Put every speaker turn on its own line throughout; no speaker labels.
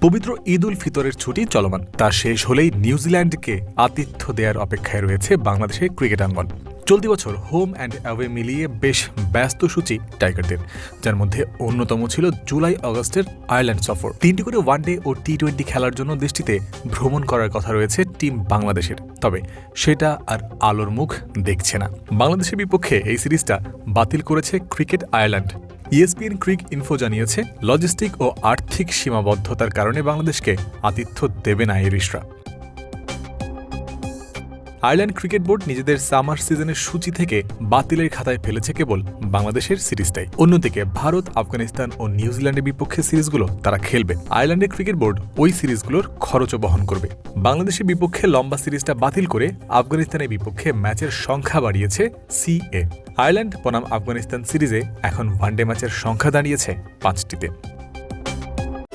পবিত্র ঈদ উল ফিতরের ছুটি চলমান, তা শেষ হলেই নিউজিল্যান্ডকে আতিথ্য দেওয়ার অপেক্ষায় রয়েছে বাংলাদেশের ক্রিকেট আঙ্গন। চলতি বছর হোম অ্যান্ড অ্যাওয়ে মিলিয়ে বেশ ব্যস্ত সূচি টাইগারদের, যার মধ্যে অন্যতম ছিল জুলাই আগস্টের আয়ারল্যান্ড সফর। 3টি করে ওয়ানডে ও টি-20 খেলার জন্য দেশটিতে ভ্রমণ করার কথা রয়েছে টিম বাংলাদেশের, তবে সেটা আর আলোর মুখ দেখছে না। বাংলাদেশের বিপক্ষে এই সিরিজটা বাতিল করেছে ক্রিকেট আয়ারল্যান্ড। ESPN ক্রিক ইনফো জানিয়েছে, লজিস্টিক ও আর্থিক সীমাবদ্ধতার কারণে বাংলাদেশকে আতিথ্য দেবে না আইরিশরা। আয়ারল্যান্ড ক্রিকেট বোর্ড নিজেদের সামার সিজনের সূচি থেকে বাতিলের খাতায় ফেলেছে কেবল বাংলাদেশের সিরিজটাই। অন্যদিকে ভারত, আফগানিস্তান ও নিউজিল্যান্ডের বিপক্ষে সিরিজগুলো তারা খেলবে। আয়ারল্যান্ডের ক্রিকেট বোর্ড ওই সিরিজগুলোর খরচও বহন করবে। বাংলাদেশের বিপক্ষে লম্বা সিরিজটা বাতিল করে আফগানিস্তানের বিপক্ষে ম্যাচের সংখ্যা বাড়িয়েছে CA। আয়ারল্যান্ড বনাম আফগানিস্তান সিরিজে এখন ওয়ানডে ম্যাচের সংখ্যা দাঁড়িয়েছে 5টিতে।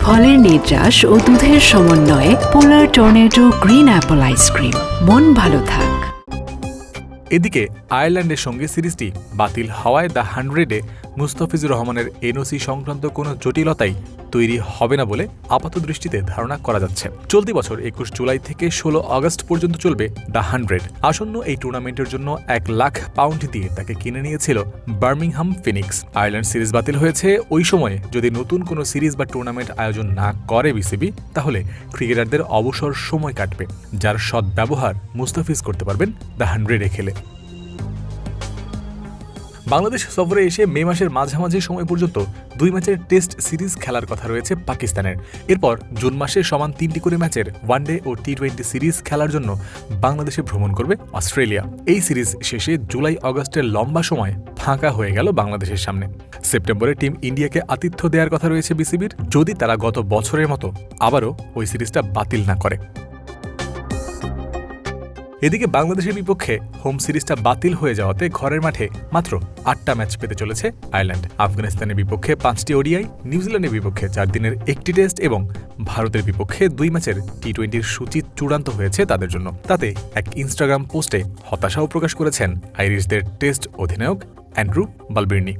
ফলের নির্যাস ও দুধের সমন্বয়ে পোলার টর্নেডো গ্রিন অ্যাপল আইসক্রিম। মন ভালো থাক।
এদিকে আয়ারল্যান্ডের সঙ্গে সিরিজটি বাতিল হওয়ায় দ্য 100-এ মুস্তাফিজুর রহমানের NOC সংক্রান্ত কোনো জটিলতাই তৈরি হবে না বলে আপাত দৃষ্টিতে ধারণা করা যাচ্ছে। চলতি বছর 21 জুলাই থেকে 16 আগস্ট পর্যন্ত চলবে দ্য 100। আসন্ন এই টুর্নামেন্টের জন্য £1,00,000 দিয়ে তাকে কিনে নিয়েছিল বার্মিংহাম ফিনিক্স। আয়ারল্যান্ড সিরিজ বাতিল হয়েছে ওই সময়ে যদি নতুন কোনো সিরিজ বা টুর্নামেন্ট আয়োজন না করে BCB, তাহলে ক্রিকেটারদের অবসর সময় কাটবে, যার সদ্ব্যবহার মুস্তাফিজ করতে পারবেন দ্য 100-এ খেলে। বাংলাদেশ সফরে এসে মে মাসের মাঝামাঝি সময় পর্যন্ত 2 ম্যাচের টেস্ট সিরিজ খেলার কথা রয়েছে পাকিস্তানের। এরপর জুন মাসে সমান 3টি করে ম্যাচের ওয়ানডে ও টি-20 সিরিজ খেলার জন্য বাংলাদেশে ভ্রমণ করবে অস্ট্রেলিয়া। এই সিরিজ শেষে জুলাই আগস্টের লম্বা সময় ফাঁকা হয়ে গেল বাংলাদেশের সামনে। সেপ্টেম্বরে টিম ইন্ডিয়াকে আতিথ্য দেওয়ার কথা রয়েছে BCBর, যদি তারা গত বছরের মতো আবারও ওই সিরিজটা বাতিল না করে। এদিকে বাংলাদেশের বিপক্ষে হোম সিরিজটা বাতিল হয়ে যাওয়াতে ঘরের মাঠে মাত্র 8টা ম্যাচ পেতে চলেছে আয়ারল্যান্ড। আফগানিস্তানের বিপক্ষে 5টি ODI, নিউজিল্যান্ডের বিপক্ষে 4 দিনের 1টি টেস্ট এবং ভারতের বিপক্ষে 2 ম্যাচের টি-20 সূচি চূড়ান্ত হয়েছে তাদের জন্য। তাতে এক ইনস্টাগ্রাম পোস্টে হতাশাও প্রকাশ করেছেন আইরিশদের টেস্ট অধিনায়ক অ্যান্ড্রু বালবির্নি।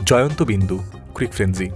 জয়ন্ত বিন্দু, ক্রিক ফ্রেন্সি।